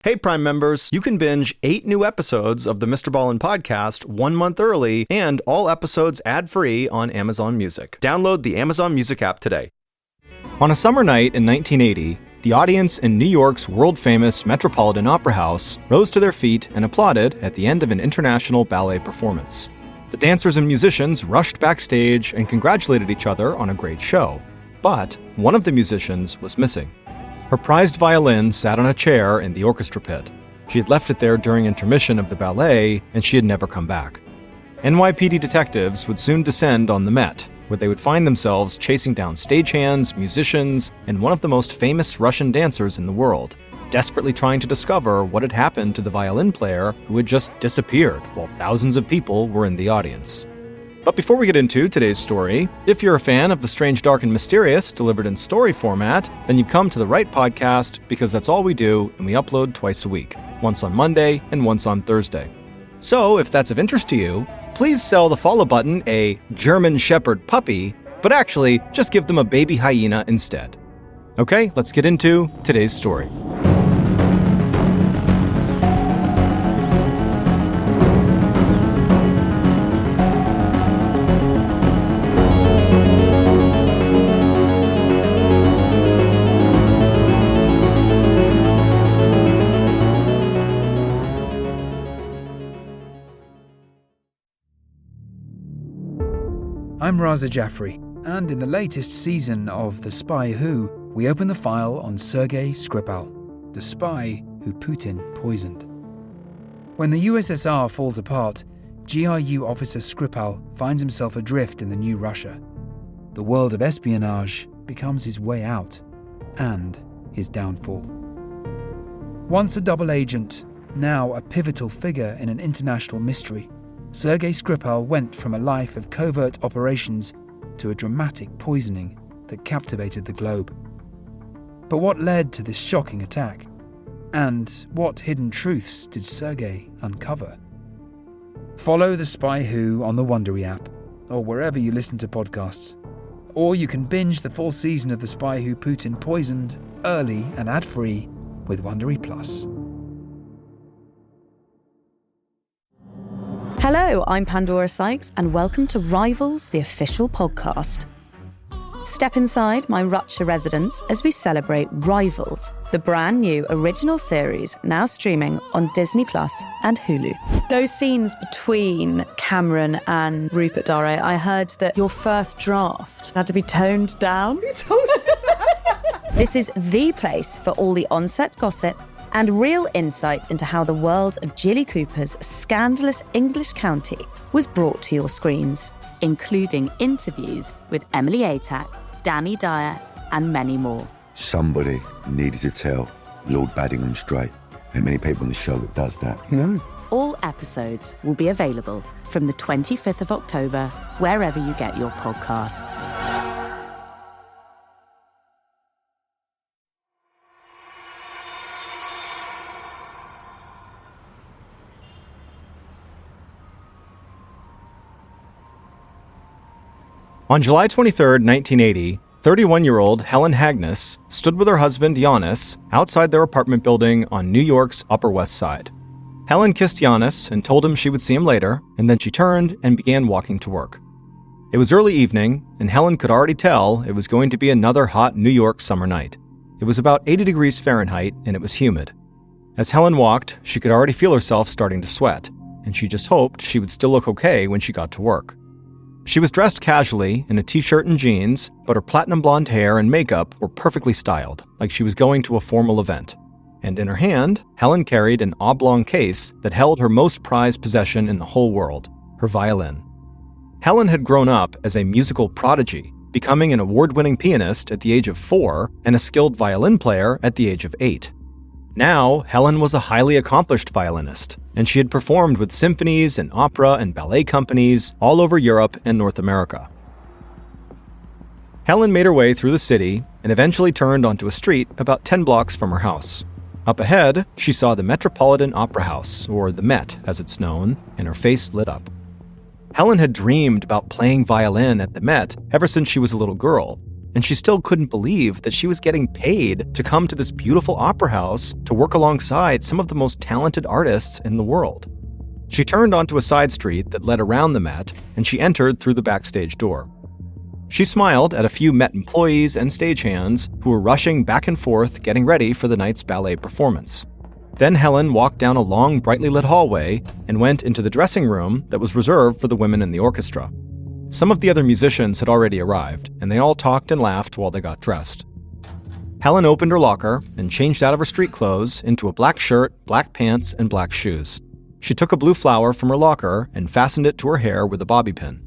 Hey, Prime members, you can binge 8 new episodes of the MrBallen podcast 1 month early and all episodes ad-free on Amazon Music. Download the Amazon Music app today. On a summer night in 1980, the audience in New York's world-famous Metropolitan Opera House rose to their feet and applauded at the end of an international ballet performance. The dancers and musicians rushed backstage and congratulated each other on a great show. But one of the musicians was missing. Her prized violin sat on a chair in the orchestra pit. She had left it there during intermission of the ballet, and she had never come back. NYPD detectives would soon descend on the Met, where they would find themselves chasing down stagehands, musicians, and one of the most famous Russian dancers in the world, desperately trying to discover what had happened to the violin player who had just disappeared while thousands of people were in the audience. But before we get into today's story, if you're a fan of the strange, dark, and mysterious delivered in story format, then you've come to the right podcast because that's all we do, and we upload twice a week, once on Monday and once on Thursday. So if that's of interest to you, please sell the follow button a German Shepherd puppy, but actually just give them a baby hyena instead. Okay, let's get into today's story. I'm Raza Jaffrey, and in the latest season of The Spy Who, we open the file on Sergei Skripal, the spy who Putin poisoned. When the USSR falls apart, GRU officer Skripal finds himself adrift in the new Russia. The world of espionage becomes his way out, and his downfall. Once a double agent, now a pivotal figure in an international mystery, Sergei Skripal went from a life of covert operations to a dramatic poisoning that captivated the globe. But what led to this shocking attack? And what hidden truths did Sergei uncover? Follow The Spy Who on the Wondery app, or wherever you listen to podcasts. Or you can binge the full season of The Spy Who Putin Poisoned, early and ad-free, with Wondery Plus. Hello, I'm Pandora Sykes, and welcome to Rivals, the official podcast. Step inside my Rutshire residence as we celebrate Rivals, the brand new original series now streaming on Disney Plus and Hulu. Those scenes between Cameron and Rupert Dare, I heard that your first draft had to be toned down. This is the place for all the on-set gossip and real insight into how the world of Jilly Cooper's scandalous English county was brought to your screens, including interviews with Emily Atack, Danny Dyer, and many more. Somebody needed to tell Lord Baddingham straight. Ain't many people on the show that does that. No. All episodes will be available from the 25th of October, wherever you get your podcasts. On July 23, 1980, 31-year-old Helen Hagnes stood with her husband Janis outside their apartment building on New York's Upper West Side. Helen kissed Janis and told him she would see him later, and then she turned and began walking to work. It was early evening, and Helen could already tell it was going to be another hot New York summer night. It was about 80 degrees Fahrenheit, and it was humid. As Helen walked, she could already feel herself starting to sweat, and she just hoped she would still look okay when she got to work. She was dressed casually in a t-shirt and jeans, but her platinum blonde hair and makeup were perfectly styled, like she was going to a formal event. And in her hand, Helen carried an oblong case that held her most prized possession in the whole world, her violin. Helen had grown up as a musical prodigy, becoming an award-winning pianist at the age of 4 and a skilled violin player at the age of 8. Now, Helen was a highly accomplished violinist, and she had performed with symphonies and opera and ballet companies all over Europe and North America. Helen made her way through the city and eventually turned onto a street about 10 blocks from her house. Up ahead, she saw the Metropolitan Opera House, or the Met as it's known, and her face lit up. Helen had dreamed about playing violin at the Met ever since she was a little girl, and she still couldn't believe that she was getting paid to come to this beautiful opera house to work alongside some of the most talented artists in the world. She turned onto a side street that led around the Met, and she entered through the backstage door. She smiled at a few Met employees and stagehands who were rushing back and forth getting ready for the night's ballet performance. Then Helen walked down a long, brightly lit hallway and went into the dressing room that was reserved for the women in the orchestra. Some of the other musicians had already arrived, and they all talked and laughed while they got dressed. Helen opened her locker and changed out of her street clothes into a black shirt, black pants, and black shoes. She took a blue flower from her locker and fastened it to her hair with a bobby pin.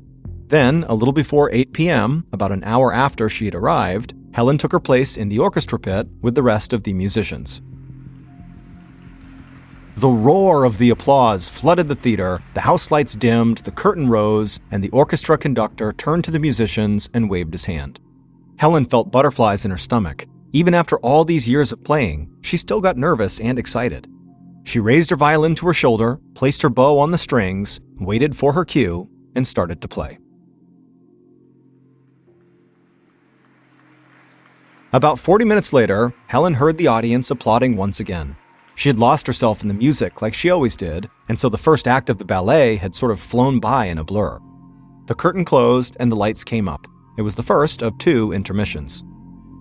Then, a little before 8 p.m., about an hour after she had arrived, Helen took her place in the orchestra pit with the rest of the musicians. The roar of the applause flooded the theater, the house lights dimmed, the curtain rose, and the orchestra conductor turned to the musicians and waved his hand. Helen felt butterflies in her stomach. Even after all these years of playing, she still got nervous and excited. She raised her violin to her shoulder, placed her bow on the strings, waited for her cue, and started to play. About 40 minutes later, Helen heard the audience applauding once again. She had lost herself in the music like she always did, and so the first act of the ballet had sort of flown by in a blur. The curtain closed and the lights came up. It was the first of 2 intermissions.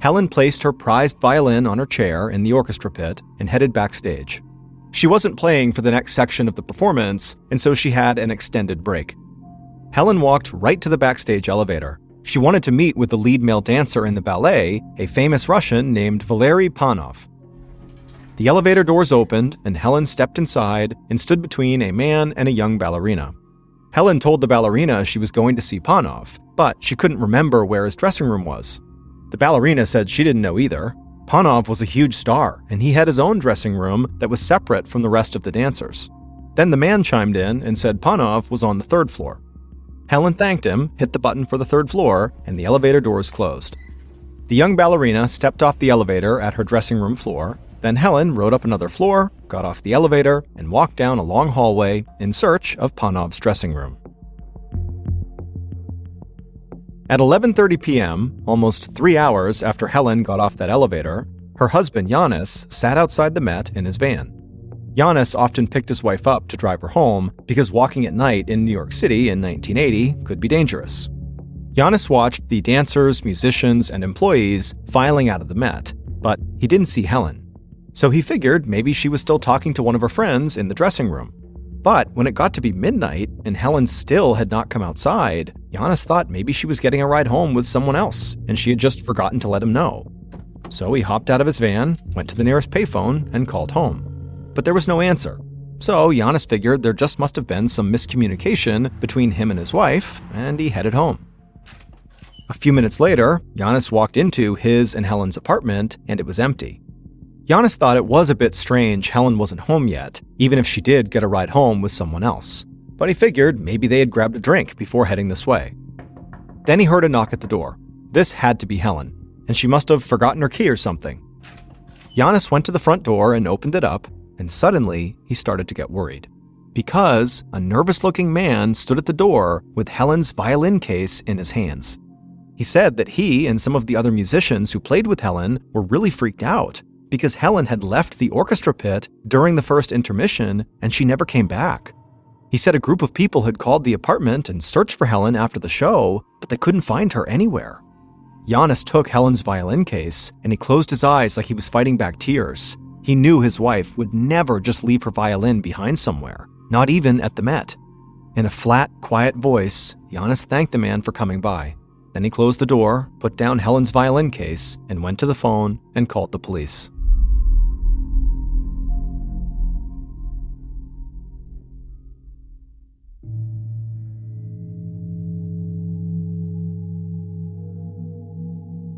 Helen placed her prized violin on her chair in the orchestra pit and headed backstage. She wasn't playing for the next section of the performance, and so she had an extended break. Helen walked right to the backstage elevator. She wanted to meet with the lead male dancer in the ballet, a famous Russian named Valery Panov. The elevator doors opened, and Helen stepped inside and stood between a man and a young ballerina. Helen told the ballerina she was going to see Panov, but she couldn't remember where his dressing room was. The ballerina said she didn't know either. Panov was a huge star, and he had his own dressing room that was separate from the rest of the dancers. Then the man chimed in and said Panov was on the 3rd floor. Helen thanked him, hit the button for the 3rd floor, and the elevator doors closed. The young ballerina stepped off the elevator at her dressing room floor. Then Helen rode up another floor, got off the elevator, and walked down a long hallway in search of Panov's dressing room. At 11:30 p.m., almost 3 hours after Helen got off that elevator, her husband Janis sat outside the Met in his van. Janis often picked his wife up to drive her home because walking at night in New York City in 1980 could be dangerous. Janis watched the dancers, musicians, and employees filing out of the Met, but he didn't see Helen. So he figured maybe she was still talking to one of her friends in the dressing room. But when it got to be midnight and Helen still had not come outside, Janis thought maybe she was getting a ride home with someone else and she had just forgotten to let him know. So he hopped out of his van, went to the nearest payphone, and called home. But there was no answer. So Janis figured there just must have been some miscommunication between him and his wife, and he headed home. A few minutes later, Janis walked into his and Helen's apartment, and it was empty. Janis thought it was a bit strange Helen wasn't home yet, even if she did get a ride home with someone else. But he figured maybe they had grabbed a drink before heading this way. Then he heard a knock at the door. This had to be Helen, and she must have forgotten her key or something. Janis went to the front door and opened it up, and suddenly he started to get worried. Because a nervous-looking man stood at the door with Helen's violin case in his hands. He said that he and some of the other musicians who played with Helen were really freaked out because Helen had left the orchestra pit during the first intermission and she never came back. He said a group of people had called the apartment and searched for Helen after the show, but they couldn't find her anywhere. Janis took Helen's violin case and he closed his eyes like he was fighting back tears. He knew his wife would never just leave her violin behind somewhere, not even at the Met. In a flat, quiet voice, Janis thanked the man for coming by. Then he closed the door, put down Helen's violin case, and went to the phone and called the police.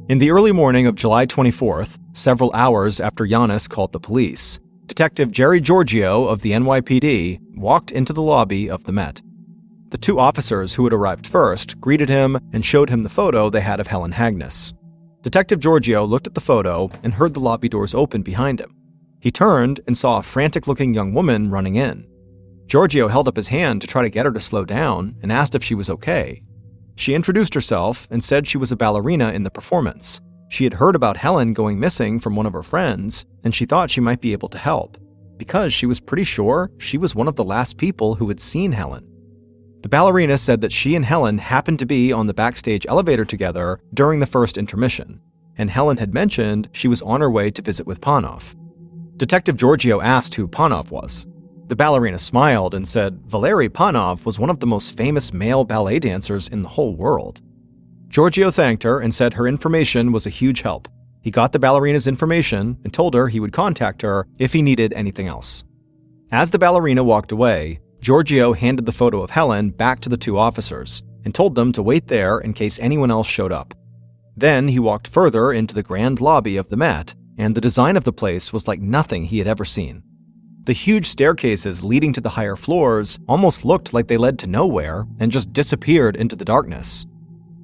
In the early morning of July 24th, several hours after Janis called the police, Detective Jerry Giorgio of the NYPD walked into the lobby of the Met. The 2 officers who had arrived first greeted him and showed him the photo they had of Helen Hagnes. Detective Giorgio looked at the photo and heard the lobby doors open behind him. He turned and saw a frantic-looking young woman running in. Giorgio held up his hand to try to get her to slow down and asked if she was okay. She introduced herself and said she was a ballerina in the performance. She had heard about Helen going missing from one of her friends, and she thought she might be able to help, because she was pretty sure she was one of the last people who had seen Helen. The ballerina said that she and Helen happened to be on the backstage elevator together during the first intermission, and Helen had mentioned she was on her way to visit with Panov. Detective Giorgio asked who Panov was. The ballerina smiled and said Valery Panov was one of the most famous male ballet dancers in the whole world. Giorgio thanked her and said her information was a huge help. He got the ballerina's information and told her he would contact her if he needed anything else. As the ballerina walked away, Giorgio handed the photo of Helen back to the two officers and told them to wait there in case anyone else showed up. Then he walked further into the grand lobby of the Met, and the design of the place was like nothing he had ever seen. The huge staircases leading to the higher floors almost looked like they led to nowhere and just disappeared into the darkness.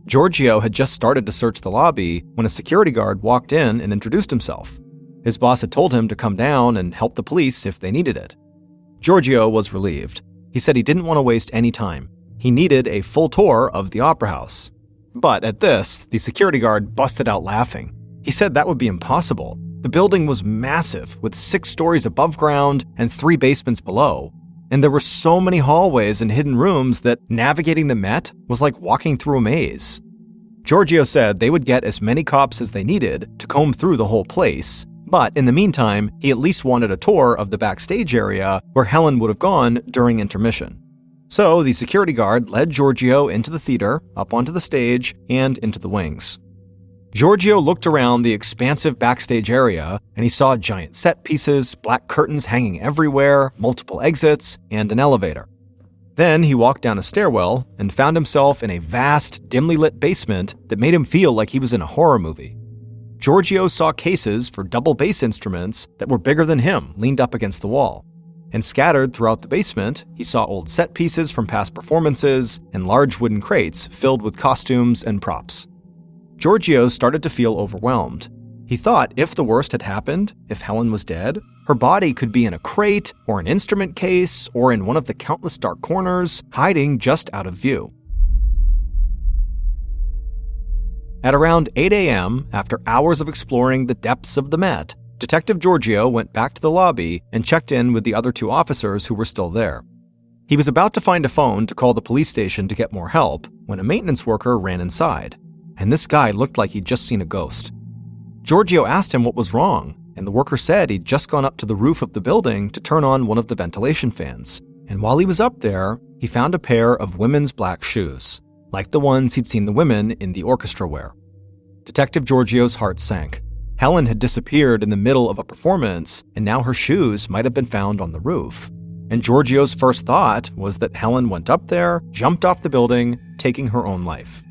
Giorgio had just started to search the lobby when a security guard walked in and introduced himself. His boss had told him to come down and help the police if they needed it. Giorgio was relieved. He said he didn't want to waste any time. He needed a full tour of the opera house. But at this, the security guard busted out laughing. He said that would be impossible. The building was massive, with 6 stories above ground and 3 basements below. And there were so many hallways and hidden rooms that navigating the Met was like walking through a maze. Giorgio said they would get as many cops as they needed to comb through the whole place, but in the meantime, he at least wanted a tour of the backstage area where Helen would have gone during intermission. So the security guard led Giorgio into the theater, up onto the stage, and into the wings. Giorgio looked around the expansive backstage area, and he saw giant set pieces, black curtains hanging everywhere, multiple exits, and an elevator. Then he walked down a stairwell and found himself in a vast, dimly lit basement that made him feel like he was in a horror movie. Giorgio saw cases for double bass instruments that were bigger than him leaned up against the wall. And scattered throughout the basement, he saw old set pieces from past performances and large wooden crates filled with costumes and props. Giorgio started to feel overwhelmed. He thought if the worst had happened, if Helen was dead, her body could be in a crate or an instrument case or in one of the countless dark corners, hiding just out of view. At around 8 a.m., after hours of exploring the depths of the Met, Detective Giorgio went back to the lobby and checked in with the other 2 officers who were still there. He was about to find a phone to call the police station to get more help when a maintenance worker ran inside. And this guy looked like he'd just seen a ghost. Giorgio asked him what was wrong, and the worker said he'd just gone up to the roof of the building to turn on one of the ventilation fans. And while he was up there, he found a pair of women's black shoes, like the ones he'd seen the women in the orchestra wear. Detective Giorgio's heart sank. Helen had disappeared in the middle of a performance, and now her shoes might have been found on the roof. And Giorgio's first thought was that Helen went up there, jumped off the building, taking her own life.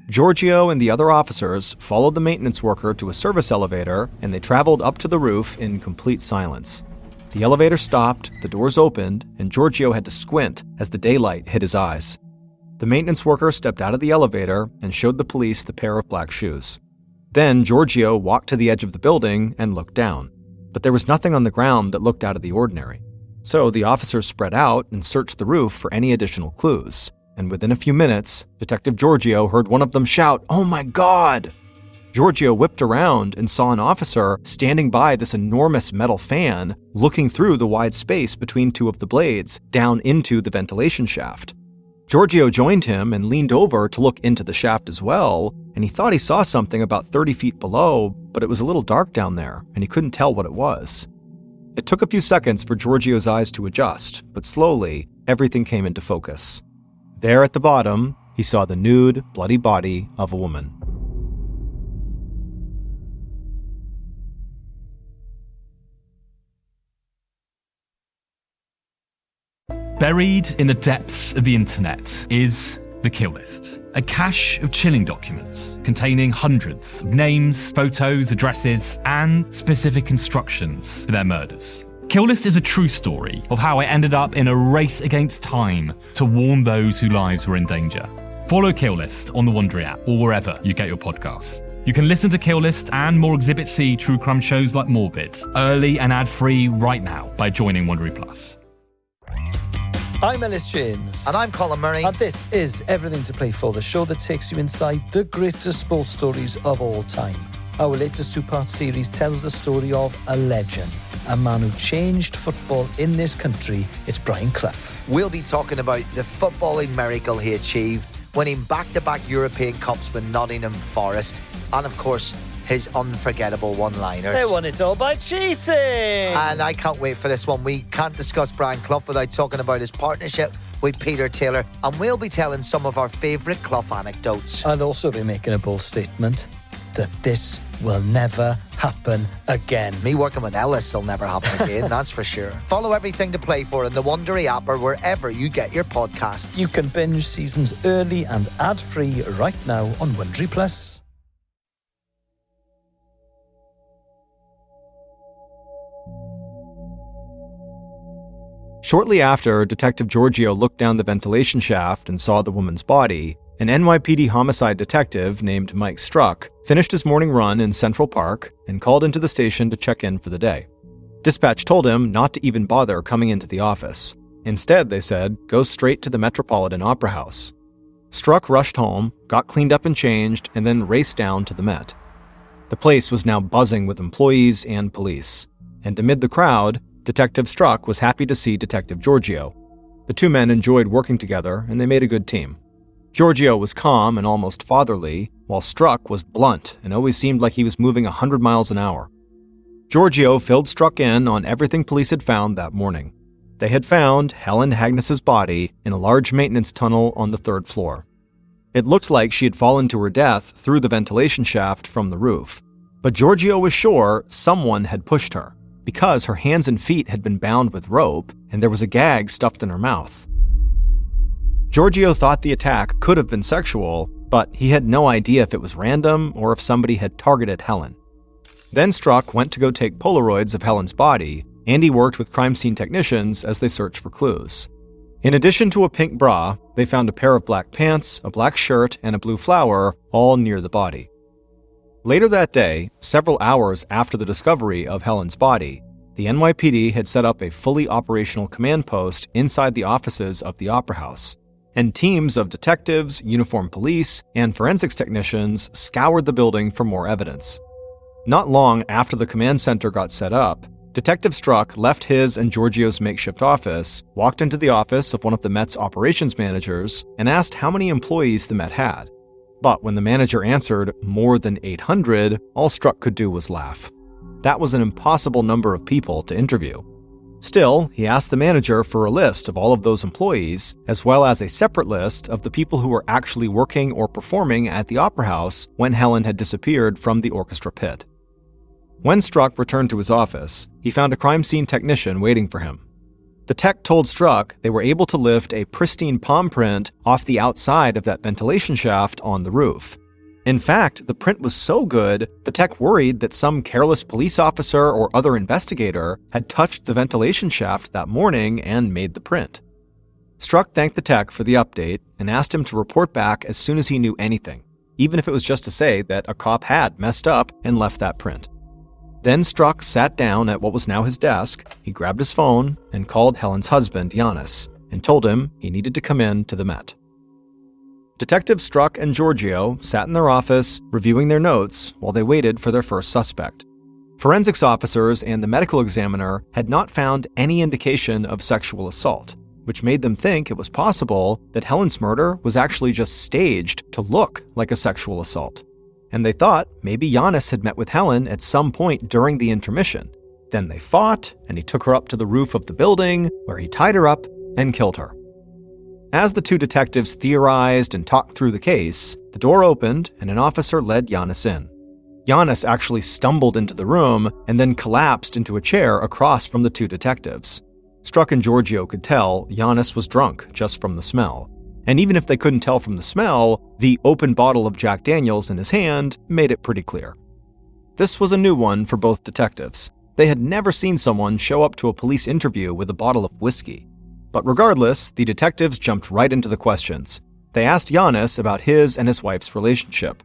Giorgio and the other officers followed the maintenance worker to a service elevator, and they traveled up to the roof in complete silence. The elevator stopped, the doors opened, and Giorgio had to squint as the daylight hit his eyes. The maintenance worker stepped out of the elevator and showed the police the pair of black shoes. Then Giorgio walked to the edge of the building and looked down, but there was nothing on the ground that looked out of the ordinary. So the officers spread out and searched the roof for any additional clues. And within a few minutes, Detective Giorgio heard one of them shout, "Oh my God!" Giorgio whipped around and saw an officer standing by this enormous metal fan, looking through the wide space between 2 of the blades down into the ventilation shaft. Giorgio joined him and leaned over to look into the shaft as well, and he thought he saw something about 30 feet below, but it was a little dark down there, and he couldn't tell what it was. It took a few seconds for Giorgio's eyes to adjust, but slowly, everything came into focus. There at the bottom, he saw the nude, bloody body of a woman. Buried in the depths of the internet is the kill list, a cache of chilling documents containing hundreds of names, photos, addresses, and specific instructions for their murders. Kill List is a true story of how I ended up in a race against time to warn those whose lives were in danger. Follow Kill List on the Wondery app or wherever you get your podcasts. You can listen to Kill List and more Exhibit C true crime shows like Morbid, early and ad-free right now by joining Wondery Plus. I'm Ellis James. And I'm Colin Murray. And this is Everything to Play For, the show that takes you inside the greatest sports stories of all time. Our latest two-part series tells the story of a legend, a man who changed football in this country. It's Brian Clough. We'll be talking about the footballing miracle he achieved, winning back-to-back European Cups with Nottingham Forest, and of course, his unforgettable one-liners. They won it all by cheating! And I can't wait for this one. We can't discuss Brian Clough without talking about his partnership with Peter Taylor, and we'll be telling some of our favourite Clough anecdotes. I'll also be making a bold statement that this will never happen again. Me working with Ellis will never happen again, that's for sure. Follow Everything to Play For in the Wondery app or wherever you get your podcasts. You can binge seasons early and ad-free right now on Wondery Plus. Shortly after, Detective Giorgio looked down the ventilation shaft and saw the woman's body. An NYPD homicide detective named Mike Struck finished his morning run in Central Park and called into the station to check in for the day. Dispatch told him not to even bother coming into the office. Instead, they said, go straight to the Metropolitan Opera House. Struck rushed home, got cleaned up and changed, and then raced down to the Met. The place was now buzzing with employees and police. And amid the crowd, Detective Struck was happy to see Detective Giorgio. The two men enjoyed working together, and they made a good team. Giorgio was calm and almost fatherly, while Struck was blunt and always seemed like he was moving 100 miles an hour. Giorgio filled Struck in on everything police had found that morning. They had found Helen Hagness's body in a large maintenance tunnel on the 3rd floor. It looked like she had fallen to her death through the ventilation shaft from the roof, but Giorgio was sure someone had pushed her, because her hands and feet had been bound with rope and there was a gag stuffed in her mouth. Giorgio thought the attack could have been sexual, but he had no idea if it was random or if somebody had targeted Helen. Then Struck went to go take Polaroids of Helen's body, and he worked with crime scene technicians as they searched for clues. In addition to a pink bra, they found a pair of black pants, a black shirt, and a blue flower, all near the body. Later that day, several hours after the discovery of Helen's body, the NYPD had set up a fully operational command post inside the offices of the Opera House, and teams of detectives, uniformed police, and forensics technicians scoured the building for more evidence. Not long after the command center got set up, Detective Struck left his and Giorgio's makeshift office, walked into the office of one of the Met's operations managers, and asked how many employees the Met had. But when the manager answered more than 800, all Struck could do was laugh. That was an impossible number of people to interview. Still, he asked the manager for a list of all of those employees, as well as a separate list of the people who were actually working or performing at the Opera House when Helen had disappeared from the orchestra pit. When Struck returned to his office, he found a crime scene technician waiting for him. The tech told Struck they were able to lift a pristine palm print off the outside of that ventilation shaft on the roof. In fact, the print was so good, the tech worried that some careless police officer or other investigator had touched the ventilation shaft that morning and made the print. Struck thanked the tech for the update and asked him to report back as soon as he knew anything, even if it was just to say that a cop had messed up and left that print. Then Struck sat down at what was now his desk, he grabbed his phone, and called Helen's husband, Giannis, and told him he needed to come in to the Met. Detective Struck and Giorgio sat in their office, reviewing their notes while they waited for their first suspect. Forensics officers and the medical examiner had not found any indication of sexual assault, which made them think it was possible that Helen's murder was actually just staged to look like a sexual assault. And they thought maybe Giannis had met with Helen at some point during the intermission. Then they fought, and he took her up to the roof of the building, where he tied her up and killed her. As the two detectives theorized and talked through the case, the door opened and an officer led Giannis in. Giannis actually stumbled into the room and then collapsed into a chair across from the two detectives. Struck and Giorgio could tell Giannis was drunk just from the smell. And even if they couldn't tell from the smell, the open bottle of Jack Daniels in his hand made it pretty clear. This was a new one for both detectives. They had never seen someone show up to a police interview with a bottle of whiskey. But regardless, the detectives jumped right into the questions. They asked Giannis about his and his wife's relationship.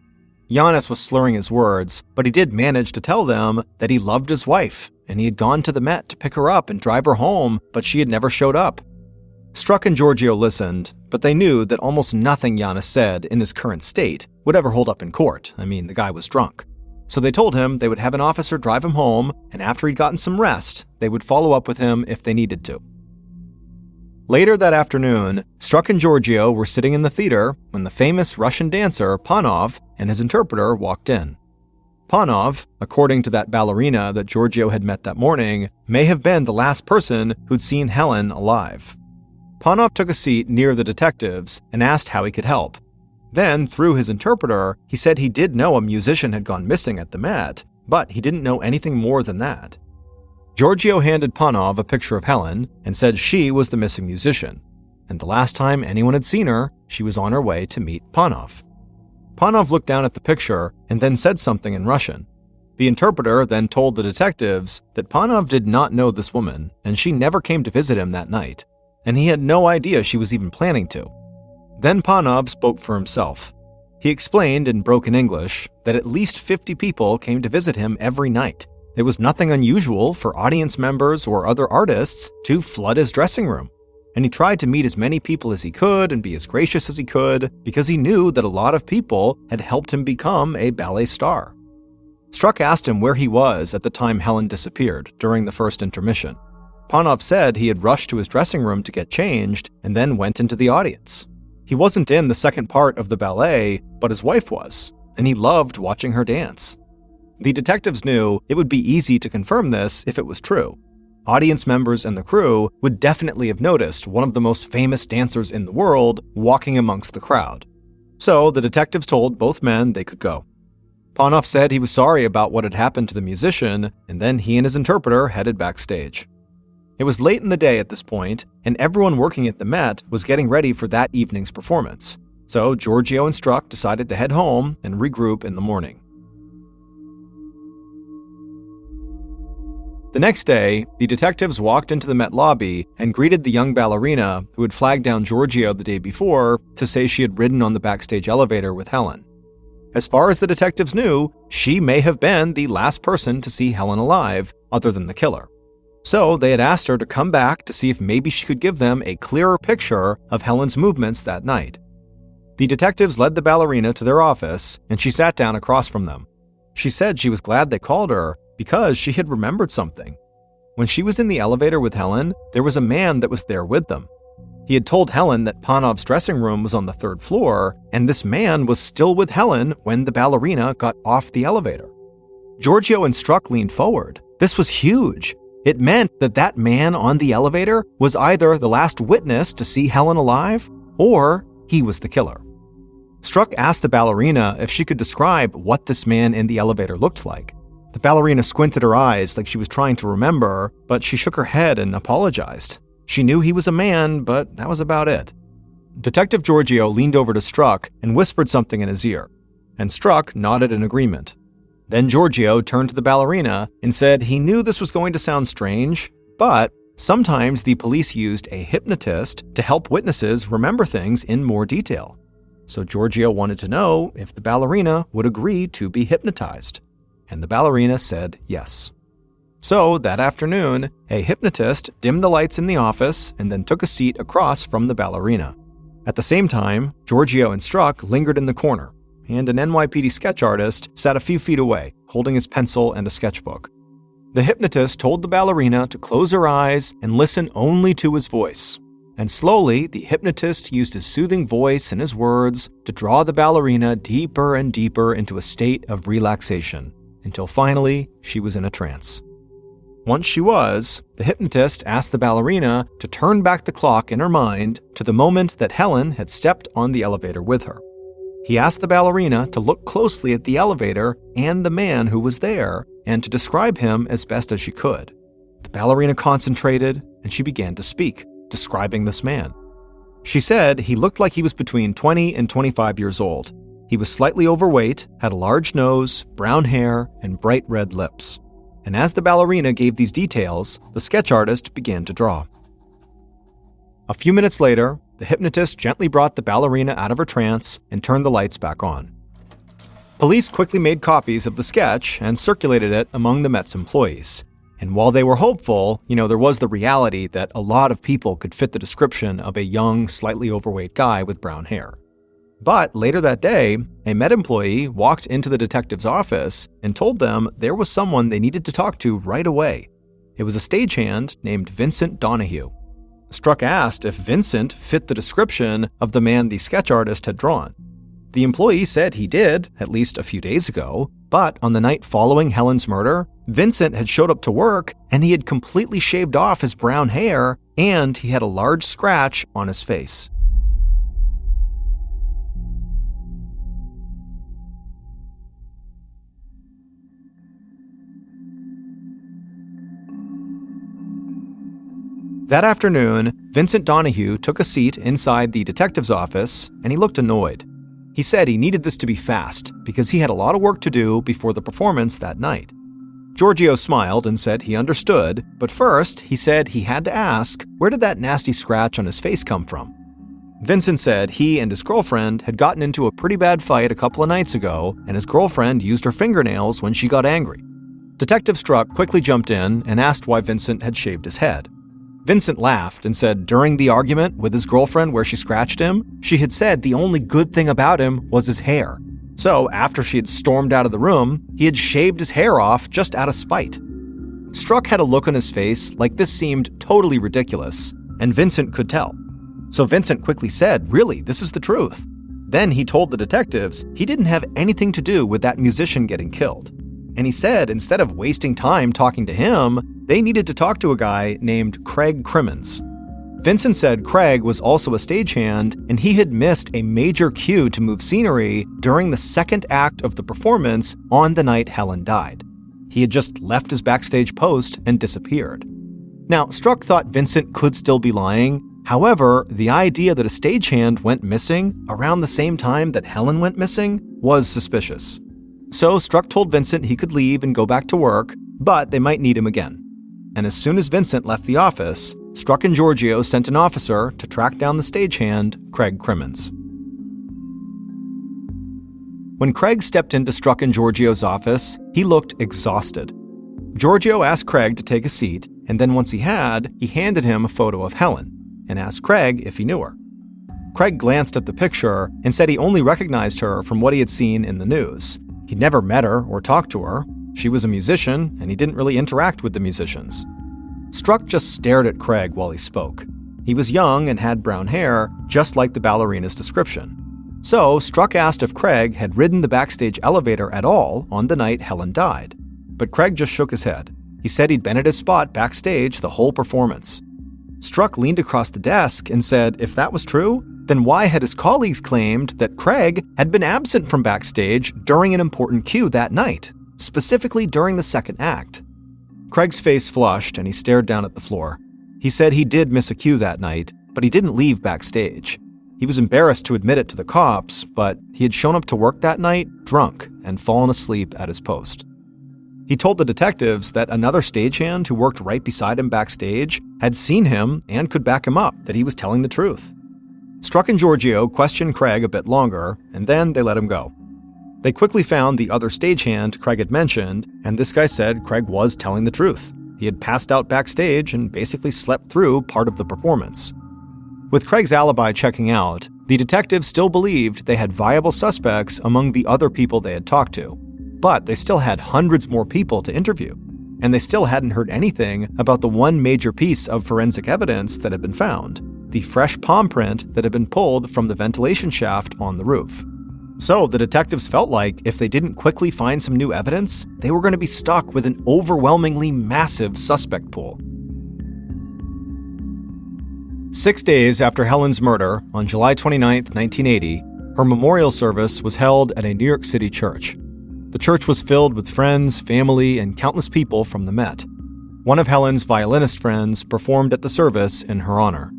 Giannis was slurring his words, but he did manage to tell them that he loved his wife, and he had gone to the Met to pick her up and drive her home, but she had never showed up. Struck and Giorgio listened, but they knew that almost nothing Giannis said in his current state would ever hold up in court. I mean, the guy was drunk. So they told him they would have an officer drive him home, and after he'd gotten some rest, they would follow up with him if they needed to. Later that afternoon, Struck and Giorgio were sitting in the theater when the famous Russian dancer Panov and his interpreter walked in. Panov, according to that ballerina that Giorgio had met that morning, may have been the last person who'd seen Helen alive. Panov took a seat near the detectives and asked how he could help. Then, through his interpreter, he said he did know a musician had gone missing at the Met, but he didn't know anything more than that. Giorgio handed Panov a picture of Helen and said she was the missing musician, and the last time anyone had seen her, she was on her way to meet Panov. Panov looked down at the picture and then said something in Russian. The interpreter then told the detectives that Panov did not know this woman, and she never came to visit him that night, and he had no idea she was even planning to. Then Panov spoke for himself. He explained in broken English that at least 50 people came to visit him every night. It was nothing unusual for audience members or other artists to flood his dressing room. And he tried to meet as many people as he could and be as gracious as he could because he knew that a lot of people had helped him become a ballet star. Struck asked him where he was at the time Helen disappeared during the first intermission. Panov said he had rushed to his dressing room to get changed and then went into the audience. He wasn't in the second part of the ballet, but his wife was, and he loved watching her dance. The detectives knew it would be easy to confirm this if it was true. Audience members and the crew would definitely have noticed one of the most famous dancers in the world walking amongst the crowd. So the detectives told both men they could go. Panov said he was sorry about what had happened to the musician, and then he and his interpreter headed backstage. It was late in the day at this point, and everyone working at the Met was getting ready for that evening's performance. So Giorgio and Struck decided to head home and regroup in the morning. The next day, the detectives walked into the Met lobby and greeted the young ballerina who had flagged down Giorgio the day before to say she had ridden on the backstage elevator with Helen. As far as the detectives knew, she may have been the last person to see Helen alive, other than the killer. So they had asked her to come back to see if maybe she could give them a clearer picture of Helen's movements that night. The detectives led the ballerina to their office, and she sat down across from them. She said she was glad they called her because she had remembered something. When she was in the elevator with Helen, there was a man that was there with them. He had told Helen that Panov's dressing room was on the 3rd floor, and this man was still with Helen when the ballerina got off the elevator. Giorgio and Struck leaned forward. This was huge. It meant that that man on the elevator was either the last witness to see Helen alive, or he was the killer. Struck asked the ballerina if she could describe what this man in the elevator looked like. The ballerina squinted her eyes like she was trying to remember, but she shook her head and apologized. She knew he was a man, but that was about it. Detective Giorgio leaned over to Struck and whispered something in his ear, and Struck nodded in agreement. Then Giorgio turned to the ballerina and said he knew this was going to sound strange, but sometimes the police used a hypnotist to help witnesses remember things in more detail. So Giorgio wanted to know if the ballerina would agree to be hypnotized, and the ballerina said yes. So that afternoon, a hypnotist dimmed the lights in the office and then took a seat across from the ballerina. At the same time, Giorgio and Struck lingered in the corner, and an NYPD sketch artist sat a few feet away, holding his pencil and a sketchbook. The hypnotist told the ballerina to close her eyes and listen only to his voice. And slowly, the hypnotist used his soothing voice and his words to draw the ballerina deeper and deeper into a state of relaxation, until finally she was in a trance. Once she was, the hypnotist asked the ballerina to turn back the clock in her mind to the moment that Helen had stepped on the elevator with her. He asked the ballerina to look closely at the elevator and the man who was there, and to describe him as best as she could. The ballerina concentrated, and she began to speak, describing this man. She said he looked like he was between 20 and 25 years old. He was slightly overweight, had a large nose, brown hair, and bright red lips. And as the ballerina gave these details, the sketch artist began to draw. A few minutes later, the hypnotist gently brought the ballerina out of her trance and turned the lights back on. Police quickly made copies of the sketch and circulated it among the Met's employees. And while they were hopeful, there was the reality that a lot of people could fit the description of a young, slightly overweight guy with brown hair. But later that day, a Met employee walked into the detective's office and told them there was someone they needed to talk to right away. It was a stagehand named Vincent Donahue. Struck asked if Vincent fit the description of the man the sketch artist had drawn. The employee said he did, at least a few days ago, but on the night following Helen's murder, Vincent had showed up to work and he had completely shaved off his brown hair and he had a large scratch on his face. That afternoon, Vincent Donahue took a seat inside the detective's office and he looked annoyed. He said he needed this to be fast because he had a lot of work to do before the performance that night. Giorgio smiled and said he understood, but first he said he had to ask, where did that nasty scratch on his face come from? Vincent said he and his girlfriend had gotten into a pretty bad fight a couple of nights ago, and his girlfriend used her fingernails when she got angry. Detective Struck quickly jumped in and asked why Vincent had shaved his head. Vincent laughed and said during the argument with his girlfriend where she scratched him, she had said the only good thing about him was his hair. So after she had stormed out of the room, he had shaved his hair off just out of spite. Struck had a look on his face like this seemed totally ridiculous, and Vincent could tell. So Vincent quickly said, really, this is the truth. Then he told the detectives he didn't have anything to do with that musician getting killed. And he said instead of wasting time talking to him, they needed to talk to a guy named Craig Crimmins. Vincent said Craig was also a stagehand, and he had missed a major cue to move scenery during the second act of the performance on the night Helen died. He had just left his backstage post and disappeared. Now, Struck thought Vincent could still be lying. However, the idea that a stagehand went missing around the same time that Helen went missing was suspicious. So Struck told Vincent he could leave and go back to work, but they might need him again. And as soon as Vincent left the office, Struck and Giorgio sent an officer to track down the stagehand, Craig Crimmins. When Craig stepped into Struck and Giorgio's office, he looked exhausted. Giorgio asked Craig to take a seat, and then once he handed him a photo of Helen and asked Craig if he knew her. Craig glanced at the picture and said he only recognized her from what he had seen in the news. He'd never met her or talked to her. She was a musician, and he didn't really interact with the musicians. Struck just stared at Craig while he spoke. He was young and had brown hair, just like the ballerina's description. So Struck asked if Craig had ridden the backstage elevator at all on the night Helen died. But Craig just shook his head. He said he'd been at his spot backstage the whole performance. Struck leaned across the desk and said if that was true, then why had his colleagues claimed that Craig had been absent from backstage during an important cue that night, specifically during the second act? Craig's face flushed and he stared down at the floor. He said he did miss a cue that night, but he didn't leave backstage. He was embarrassed to admit it to the cops, but he had shown up to work that night drunk and fallen asleep at his post. He told the detectives that another stagehand who worked right beside him backstage had seen him and could back him up that he was telling the truth. Struck and Giorgio questioned Craig a bit longer, and then they let him go. They quickly found the other stagehand Craig had mentioned, and this guy said Craig was telling the truth. He had passed out backstage and basically slept through part of the performance. With Craig's alibi checking out, the detectives still believed they had viable suspects among the other people they had talked to. But they still had hundreds more people to interview, and they still hadn't heard anything about the one major piece of forensic evidence that had been found, the fresh palm print that had been pulled from the ventilation shaft on the roof. So the detectives felt like if they didn't quickly find some new evidence, they were going to be stuck with an overwhelmingly massive suspect pool. 6 days after Helen's murder, on July 29, 1980, her memorial service was held at a New York City church. The church was filled with friends, family, and countless people from the Met. One of Helen's violinist friends performed at the service in her honor.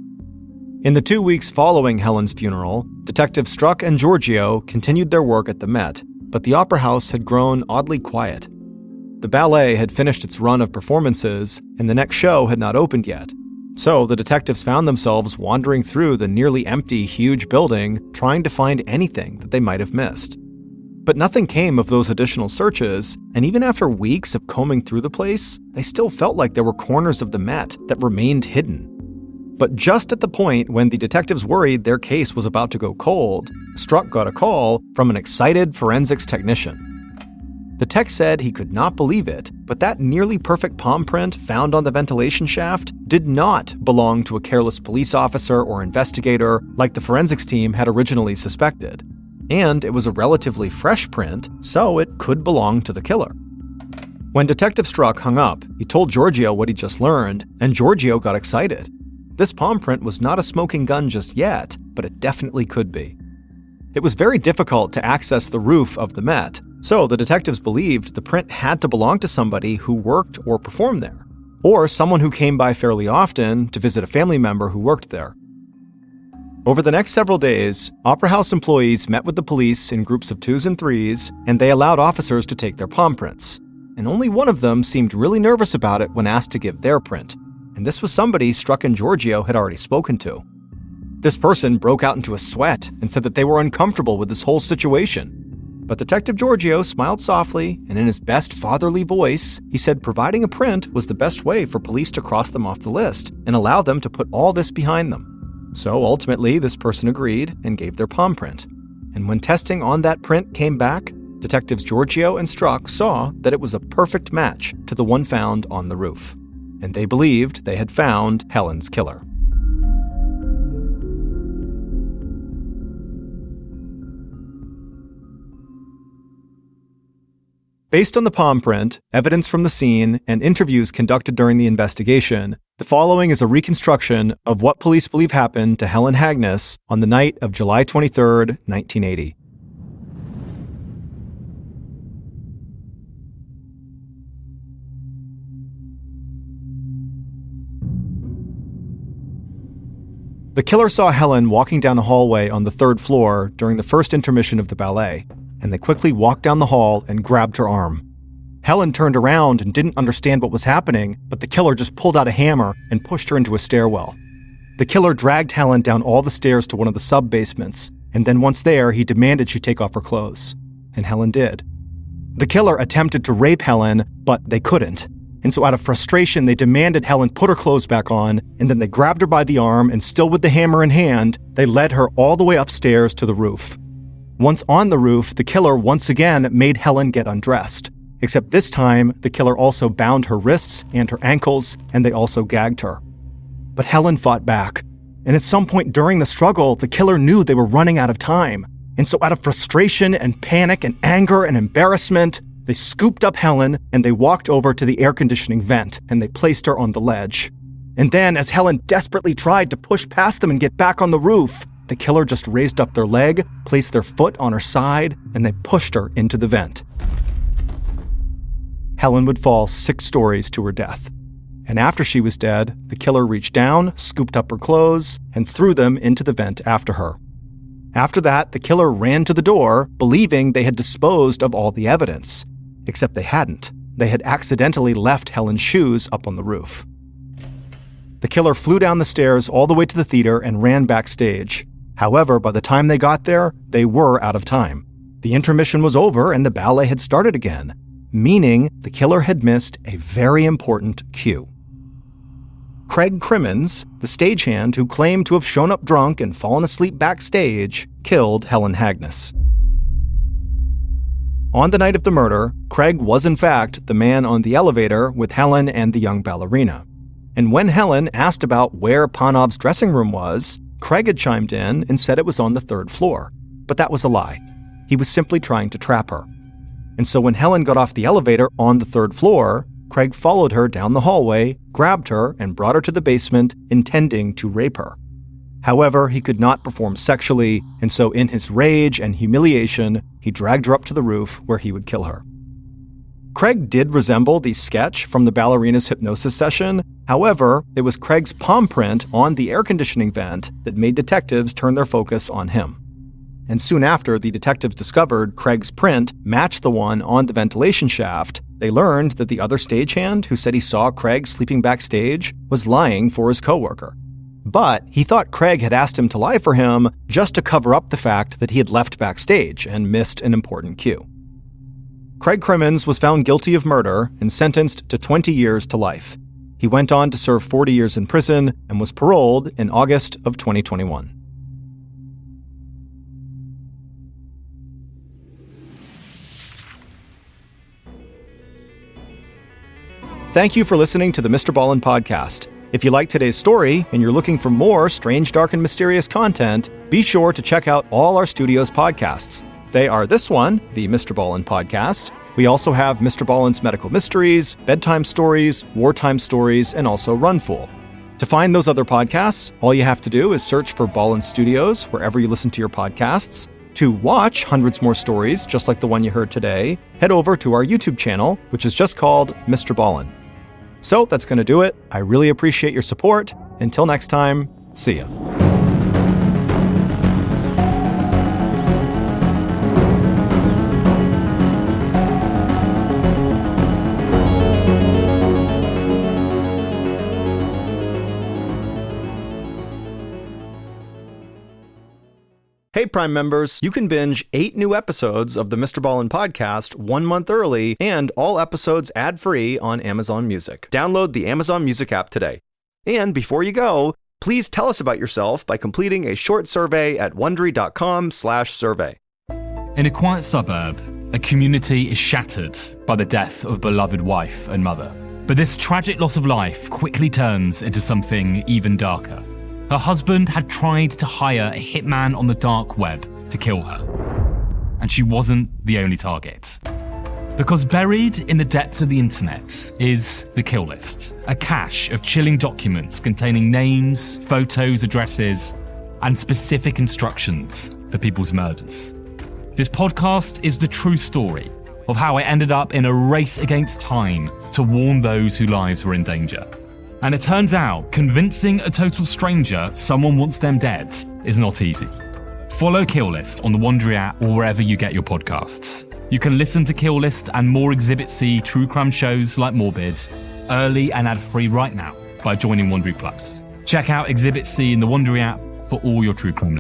In the 2 weeks following Helen's funeral, Detectives Struck and Giorgio continued their work at the Met, but the Opera House had grown oddly quiet. The ballet had finished its run of performances, and the next show had not opened yet. So the detectives found themselves wandering through the nearly empty, huge building, trying to find anything that they might have missed. But nothing came of those additional searches, and even after weeks of combing through the place, they still felt like there were corners of the Met that remained hidden. But just at the point when the detectives worried their case was about to go cold, Strzok got a call from an excited forensics technician. The tech said he could not believe it, but that nearly perfect palm print found on the ventilation shaft did not belong to a careless police officer or investigator like the forensics team had originally suspected. And it was a relatively fresh print, so it could belong to the killer. When Detective Strzok hung up, he told Giorgio what he just learned, and Giorgio got excited. This palm print was not a smoking gun just yet, but it definitely could be. It was very difficult to access the roof of the Met, so the detectives believed the print had to belong to somebody who worked or performed there, or someone who came by fairly often to visit a family member who worked there. Over the next several days, Opera House employees met with the police in groups of 2s and 3s, and they allowed officers to take their palm prints. And only one of them seemed really nervous about it when asked to give their print, and this was somebody Strzok and Giorgio had already spoken to. This person broke out into a sweat and said that they were uncomfortable with this whole situation. But Detective Giorgio smiled softly, and in his best fatherly voice, he said providing a print was the best way for police to cross them off the list and allow them to put all this behind them. So ultimately, this person agreed and gave their palm print. And when testing on that print came back, Detectives Giorgio and Strzok saw that it was a perfect match to the one found on the roof. And they believed they had found Helen's killer. Based on the palm print, evidence from the scene, and interviews conducted during the investigation, the following is a reconstruction of what police believe happened to Helen Hagnes on the night of July 23, 1980. The killer saw Helen walking down a hallway on the 3rd floor during the first intermission of the ballet, and they quickly walked down the hall and grabbed her arm. Helen turned around and didn't understand what was happening, but the killer just pulled out a hammer and pushed her into a stairwell. The killer dragged Helen down all the stairs to one of the sub-basements, and then once there, he demanded she take off her clothes. And Helen did. The killer attempted to rape Helen, but they couldn't. And so out of frustration, they demanded Helen put her clothes back on, and then they grabbed her by the arm, and still with the hammer in hand, they led her all the way upstairs to the roof. Once on the roof, the killer once again made Helen get undressed. Except this time, the killer also bound her wrists and her ankles, and they also gagged her. But Helen fought back. And at some point during the struggle, the killer knew they were running out of time. And so out of frustration and panic and anger and embarrassment, they scooped up Helen and they walked over to the air conditioning vent and they placed her on the ledge. And then, as Helen desperately tried to push past them and get back on the roof, the killer just raised up their leg, placed their foot on her side, and they pushed her into the vent. Helen would fall 6 stories to her death. And after she was dead, the killer reached down, scooped up her clothes, and threw them into the vent after her. After that, the killer ran to the door, believing they had disposed of all the evidence. Except they hadn't. They had accidentally left Helen's shoes up on the roof. The killer flew down the stairs all the way to the theater and ran backstage. However, by the time they got there, they were out of time. The intermission was over and the ballet had started again, meaning the killer had missed a very important cue. Craig Crimmins, the stagehand who claimed to have shown up drunk and fallen asleep backstage, killed Helen Hagnes. On the night of the murder, Craig was in fact the man on the elevator with Helen and the young ballerina. And when Helen asked about where Panov's dressing room was, Craig had chimed in and said it was on the 3rd floor. But that was a lie. He was simply trying to trap her. And so when Helen got off the elevator on the 3rd floor, Craig followed her down the hallway, grabbed her, and brought her to the basement, intending to rape her. However, he could not perform sexually, and so in his rage and humiliation, he dragged her up to the roof where he would kill her. Craig did resemble the sketch from the ballerina's hypnosis session. However, it was Craig's palm print on the air conditioning vent that made detectives turn their focus on him. And soon after the detectives discovered Craig's print matched the one on the ventilation shaft, they learned that the other stagehand who said he saw Craig sleeping backstage was lying for his coworker. But he thought Craig had asked him to lie for him just to cover up the fact that he had left backstage and missed an important cue. Craig Crimmins was found guilty of murder and sentenced to 20 years to life. He went on to serve 40 years in prison and was paroled in August of 2021. Thank you for listening to the MrBallen podcast. If you like today's story and you're looking for more strange, dark, and mysterious content, be sure to check out all our studio's podcasts. They are this one, the MrBallen podcast. We also have MrBallen's Medical Mysteries, Bedtime Stories, Wartime Stories, and also Runful. To find those other podcasts, all you have to do is search for Ballen Studios wherever you listen to your podcasts. To watch hundreds more stories, just like the one you heard today, head over to our YouTube channel, which is just called MrBallen. So that's going to do it. I really appreciate your support. Until next time, see ya. Hey, Prime members, you can binge 8 new episodes of the MrBallen podcast 1 month early and all episodes ad-free on Amazon Music. Download the Amazon Music app today. And before you go, please tell us about yourself by completing a short survey at wondery.com/survey. In a quiet suburb, a community is shattered by the death of a beloved wife and mother. But this tragic loss of life quickly turns into something even darker. Her husband had tried to hire a hitman on the dark web to kill her. And she wasn't the only target. Because buried in the depths of the internet is the kill list, a cache of chilling documents containing names, photos, addresses, and specific instructions for people's murders. This podcast is the true story of how I ended up in a race against time to warn those whose lives were in danger. And it turns out, convincing a total stranger someone wants them dead is not easy. Follow Kill List on the Wondery app or wherever you get your podcasts. You can listen to Kill List and more Exhibit C true crime shows like Morbid, early and ad-free right now by joining Wondery Plus. Check out Exhibit C in the Wondery app for all your true crime.